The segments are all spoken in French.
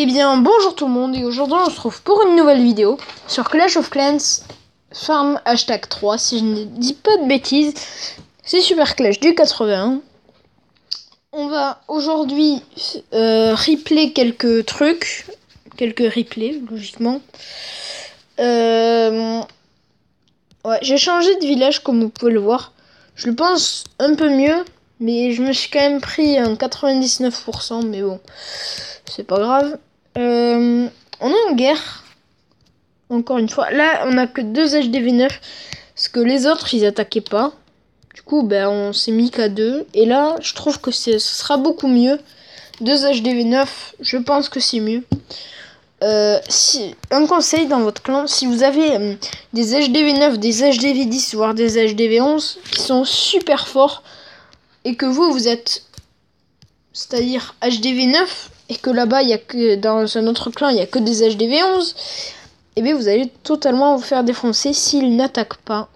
Eh bien, bonjour tout le monde, et aujourd'hui on se retrouve pour une nouvelle vidéo sur Clash of Clans Farm #3, si je ne dis pas de bêtises. C'est Super Clash du 81. On va aujourd'hui replay quelques trucs, quelques replays, logiquement. Ouais, j'ai changé de village comme vous pouvez le voir. Je le pense un peu mieux, mais je me suis quand même pris un 99%, mais bon, c'est pas grave. On est en guerre. Encore une fois. Là, on a que 2 HDV9. Parce que les autres, ils attaquaient pas. Du coup, on s'est mis qu'à 2. Et là, je trouve que ce sera beaucoup mieux. 2 HDV9, je pense que c'est mieux. Un conseil dans votre clan, si vous avez des HDV9, des HDV10, voire des HDV11 qui sont super forts, et que vous êtes, c'est-à-dire HDV9, et que là-bas, il y a que dans un autre clan, il n'y a que des HDV11, et bien vous allez totalement vous faire défoncer s'il n'attaque pas.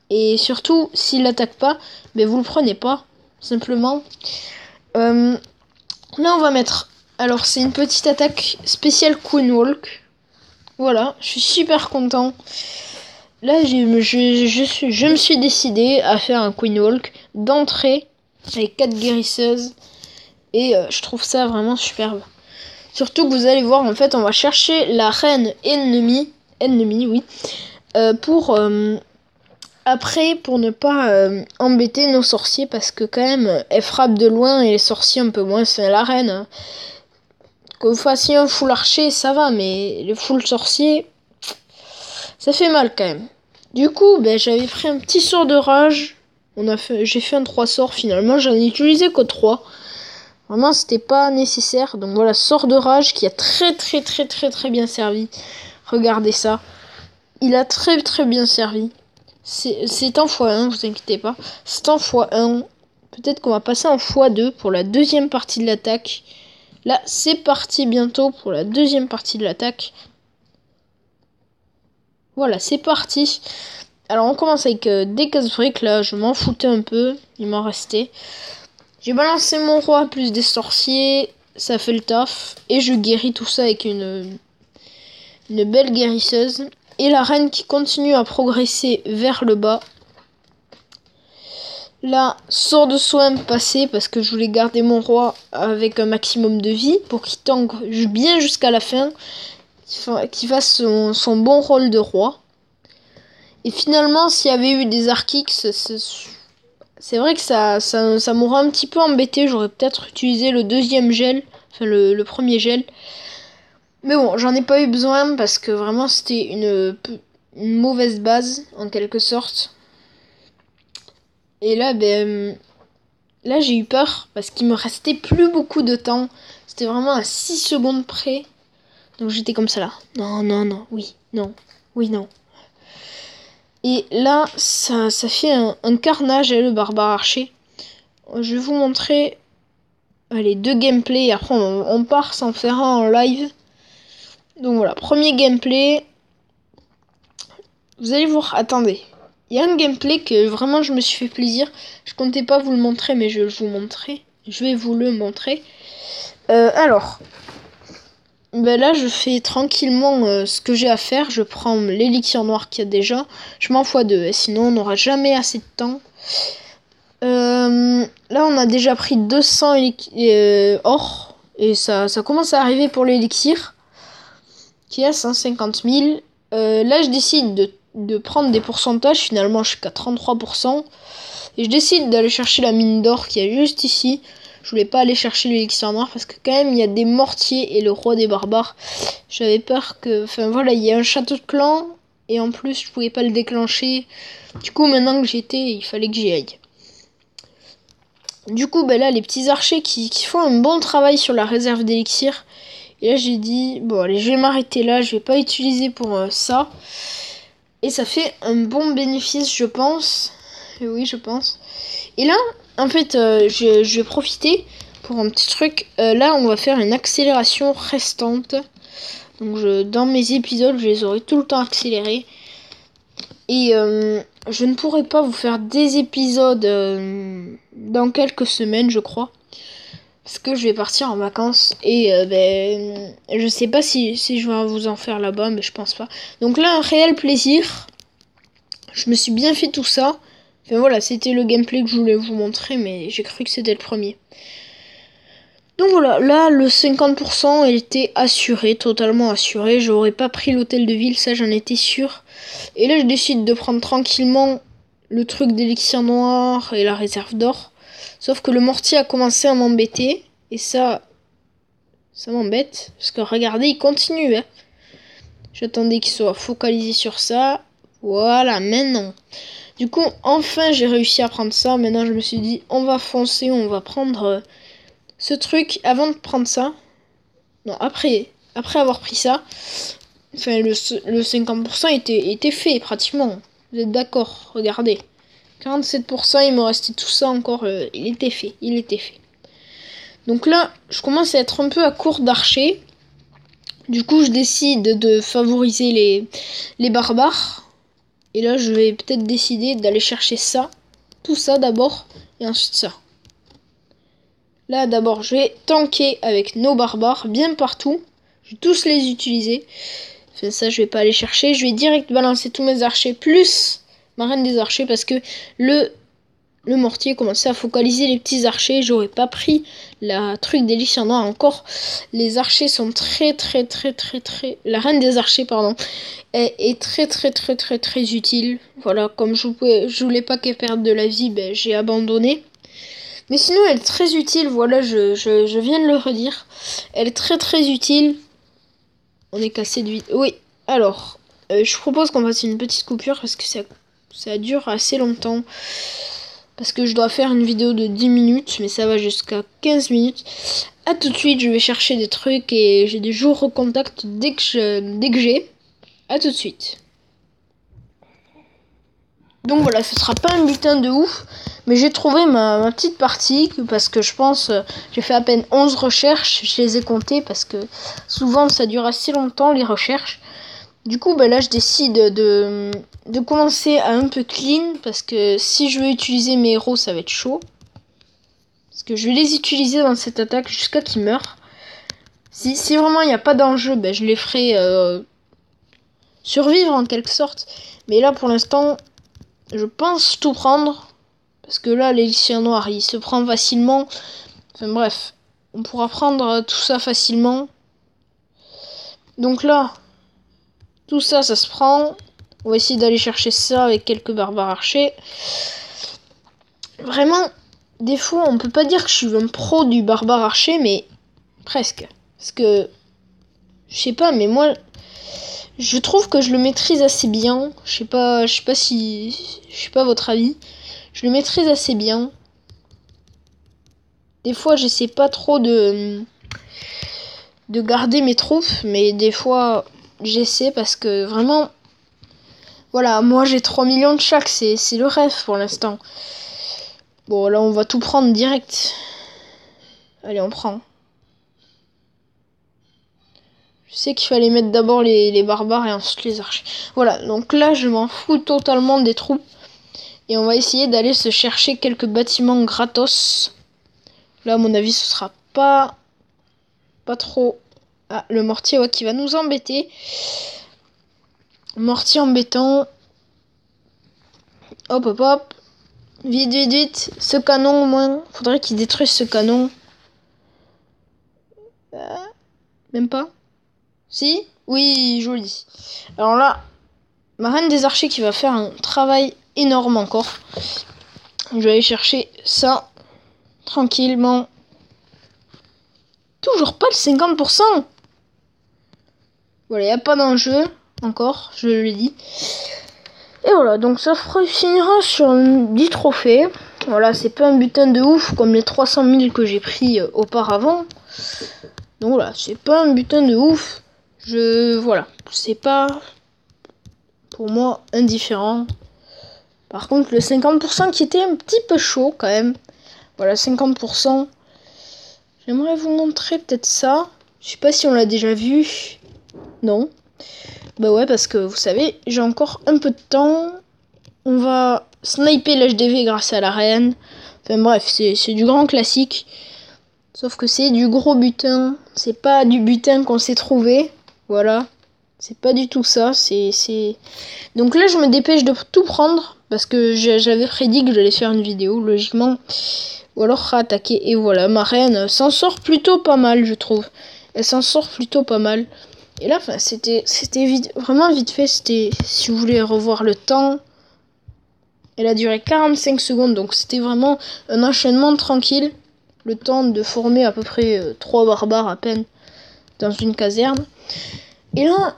Et surtout, s'il n'attaque pas, vous le prenez pas, simplement. Là, on va mettre... Alors, c'est une petite attaque spéciale Queen Walk. Voilà, je suis super content. Là, je me suis décidé à faire un Queen Walk d'entrée avec 4 guérisseuses. Et je trouve ça vraiment superbe. Surtout que vous allez voir, en fait, on va chercher la reine ennemie, oui, pour après, pour ne pas embêter nos sorciers, parce que quand même, elle frappe de loin et les sorciers un peu moins. C'est la reine. Que vous fassiez un full archer, ça va, mais le full sorcier, ça fait mal quand même. Du coup, j'avais pris un petit sort de rage. J'ai fait un 3 sorts finalement, j'en ai utilisé que 3. Vraiment, c'était pas nécessaire. Donc voilà, sort de rage qui a très bien servi. Regardez ça. Il a très bien servi. C'est en x1, vous inquiétez pas. C'est en x1. Peut-être qu'on va passer en x2 pour la deuxième partie de l'attaque. Là, c'est parti bientôt pour la deuxième partie de l'attaque. Voilà, c'est parti. Alors, on commence avec des casse-briques. Là, je m'en foutais un peu. Il m'en restait. J'ai balancé mon roi plus des sorciers, ça fait le taf. Et je guéris tout ça avec une belle guérisseuse. Et la reine qui continue à progresser vers le bas. Là, sort de soin passé parce que je voulais garder mon roi avec un maximum de vie pour qu'il tank bien jusqu'à la fin. Qu'il fasse son bon rôle de roi. Et finalement, s'il y avait eu des Archix, c'est vrai que ça m'aurait un petit peu embêté. J'aurais peut-être utilisé le deuxième gel. Enfin, le premier gel. Mais bon, j'en ai pas eu besoin parce que vraiment, c'était une mauvaise base, en quelque sorte. Et là, là, j'ai eu peur parce qu'il me restait plus beaucoup de temps. C'était vraiment à 6 secondes près. Donc, j'étais comme ça là. Non, oui, non, oui, non. Et là, ça fait un carnage, le barbare archer. Je vais vous montrer les 2 gameplays. Et après, on part s'en faire un en live. Donc voilà, premier gameplay. Vous allez voir, attendez. Il y a un gameplay que vraiment je me suis fait plaisir. Je comptais pas vous le montrer, mais je vais vous le montrer. Alors. Là, je fais tranquillement ce que j'ai à faire. Je prends l'élixir noir qu'il y a déjà. Je m'en x2, et sinon on n'aura jamais assez de temps. Là, on a déjà pris 200 or. Et ça commence à arriver pour l'élixir. Qui est à 150 000. Là, je décide de prendre des pourcentages. Finalement, je suis qu'à 33%. Et je décide d'aller chercher la mine d'or qui est juste ici. Je voulais pas aller chercher l'élixir noir parce que quand même il y a des mortiers et le roi des barbares. J'avais peur que... Enfin voilà, il y a un château de clan et en plus je pouvais pas le déclencher. Du coup maintenant que il fallait que j'y aille. Du coup là les petits archers qui font un bon travail sur la réserve d'élixir. Et là j'ai dit, bon allez je vais m'arrêter là, je vais pas utiliser pour ça. Et ça fait un bon bénéfice je pense. Et oui je pense. Et là... En fait, je vais profiter pour un petit truc. Là, on va faire une accélération restante. Donc, dans mes épisodes, je les aurai tout le temps accélérés. Et je ne pourrai pas vous faire des épisodes dans quelques semaines, je crois. Parce que je vais partir en vacances et je sais pas si je vais vous en faire là-bas, mais je pense pas. Donc là, un réel plaisir. Je me suis bien fait tout ça. Enfin voilà, c'était le gameplay que je voulais vous montrer, mais j'ai cru que c'était le premier. Donc voilà, là le 50% il était assuré, totalement assuré. J'aurais pas pris l'hôtel de ville, ça j'en étais sûr. Et là je décide de prendre tranquillement le truc d'élixir noir et la réserve d'or. Sauf que le mortier a commencé à m'embêter. Et ça m'embête. Parce que regardez, il continue. Hein. J'attendais qu'il soit focalisé sur ça. Voilà, maintenant. Du coup, enfin j'ai réussi à prendre ça. Maintenant je me suis dit, on va foncer, on va prendre ce truc avant de prendre ça. Non, après avoir pris ça. Enfin, le 50% était fait pratiquement. Vous êtes d'accord? Regardez. 47%, il me restait tout ça encore. Il était fait. Donc là, je commence à être un peu à court d'archers. Du coup, je décide de favoriser les barbares. Et là, je vais peut-être décider d'aller chercher ça. Tout ça d'abord. Et ensuite ça. Là, d'abord, je vais tanker avec nos barbares bien partout. Je vais tous les utiliser. Enfin, ça, je vais pas aller chercher. Je vais direct balancer tous mes archers plus ma reine des archers parce que le mortier commençait à focaliser les petits archers. J'aurais pas pris la truc d'élixir noir encore. Les archers sont très. La reine des archers, pardon, est très utile. Voilà, comme je voulais pas qu'elle perde de la vie, j'ai abandonné. Mais sinon, elle est très utile. Voilà, je viens de le redire. Elle est très utile. On est cassé de vide. Oui, alors, je propose qu'on fasse une petite coupure parce que ça dure assez longtemps. Parce que je dois faire une vidéo de 10 minutes, mais ça va jusqu'à 15 minutes. A tout de suite, je vais chercher des trucs et j'ai des jours au contact dès que j'ai. A tout de suite. Donc voilà, ce sera pas un butin de ouf, mais j'ai trouvé ma petite partie parce que je pense, j'ai fait à peine 11 recherches, je les ai comptées parce que souvent ça dure assez longtemps les recherches. Du coup, là je décide de commencer à un peu clean parce que si je veux utiliser mes héros, ça va être chaud. Parce que je vais les utiliser dans cette attaque jusqu'à qu'ils meurent. Si vraiment il n'y a pas d'enjeu, je les ferai survivre en quelque sorte. Mais là pour l'instant, je pense tout prendre. Parce que là, l'élixir noir, il se prend facilement. Enfin bref, on pourra prendre tout ça facilement. Donc là, tout ça, ça se prend. On va essayer d'aller chercher ça avec quelques barbares archers. Vraiment, des fois, on peut pas dire que je suis un pro du barbare archer, mais presque. Parce que, je sais pas, mais moi, je trouve que je le maîtrise assez bien. Je sais pas votre avis. Je le maîtrise assez bien. Des fois, j'essaie pas trop de garder mes troupes, mais des fois, j'essaie parce que vraiment, voilà, moi j'ai 3 millions de chaque, c'est le rêve pour l'instant. Bon, là, on va tout prendre direct. Allez, on prend. Je sais qu'il fallait mettre d'abord les barbares et ensuite les archers. Voilà, donc là, je m'en fous totalement des troupes. Et on va essayer d'aller se chercher quelques bâtiments gratos. Là, à mon avis, ce sera pas trop. Ah, le mortier, ouais, qui va nous embêter. Mortier embêtant. Hop. Vite. Ce canon, au moins. Faudrait qu'il détruise ce canon. Même pas. Si? Oui, joli. Alors là, ma reine des archers qui va faire un travail énorme encore. Je vais aller chercher ça. Tranquillement. Toujours pas le 50%. Voilà, il n'y a pas d'enjeu. Encore, je le dis. Et voilà, donc ça finira sur 10 trophées. Voilà, c'est pas un butin de ouf comme les 300 000 que j'ai pris auparavant. Donc voilà, c'est pas un butin de ouf. Voilà, c'est pas pour moi indifférent. Par contre, le 50% qui était un petit peu chaud quand même. Voilà, 50%. J'aimerais vous montrer peut-être ça. Je sais pas si on l'a déjà vu. Non. Bah ouais, parce que vous savez, j'ai encore un peu de temps. On va sniper l'HDV grâce à la reine. Enfin bref, c'est du grand classique. Sauf que c'est du gros butin. C'est pas du butin qu'on s'est trouvé. Voilà. C'est pas du tout ça. Donc là, je me dépêche de tout prendre. Parce que j'avais prédit que j'allais faire une vidéo, logiquement. Ou alors réattaquer. Et voilà, ma reine s'en sort plutôt pas mal, je trouve. Elle s'en sort plutôt pas mal. Et là, c'était vraiment vite fait. C'était, si vous voulez revoir le temps, elle a duré 45 secondes. Donc c'était vraiment un enchaînement tranquille. Le temps de former à peu près 3 barbares à peine dans une caserne. Et là,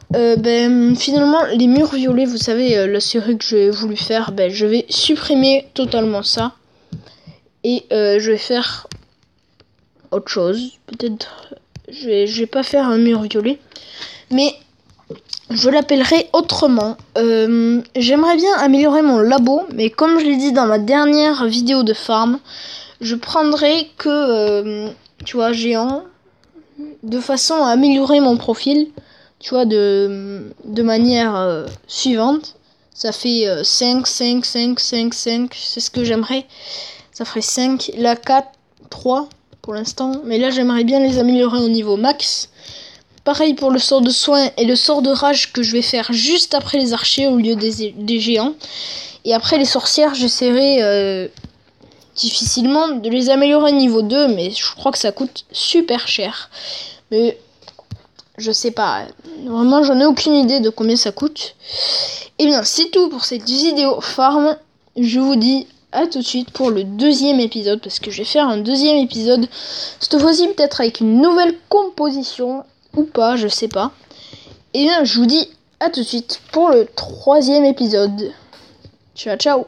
finalement, les murs violets, vous savez, la série que j'ai voulu faire, je vais supprimer totalement ça. Et je vais faire autre chose. Peut-être, je vais pas faire un mur violet. Mais je l'appellerai autrement. J'aimerais bien améliorer mon labo. Mais comme je l'ai dit dans ma dernière vidéo de farm, je prendrai que, tu vois, géant. De façon à améliorer mon profil. Tu vois, de manière suivante. Ça fait 5, 5, 5, 5, 5. C'est ce que j'aimerais. Ça ferait 5. Là, 4, 3 pour l'instant. Mais là, j'aimerais bien les améliorer au niveau max. Pareil pour le sort de soin et le sort de rage que je vais faire juste après les archers au lieu des géants. Et après les sorcières, j'essaierai difficilement de les améliorer au niveau 2. Mais je crois que ça coûte super cher. Mais je sais pas. Vraiment, j'en ai aucune idée de combien ça coûte. Et bien, c'est tout pour cette vidéo farm. Je vous dis à tout de suite pour le deuxième épisode. Parce que je vais faire un deuxième épisode. Cette fois-ci, peut-être avec une nouvelle composition. Ou pas, je sais pas. Et bien, je vous dis à tout de suite pour le troisième épisode. Ciao, ciao.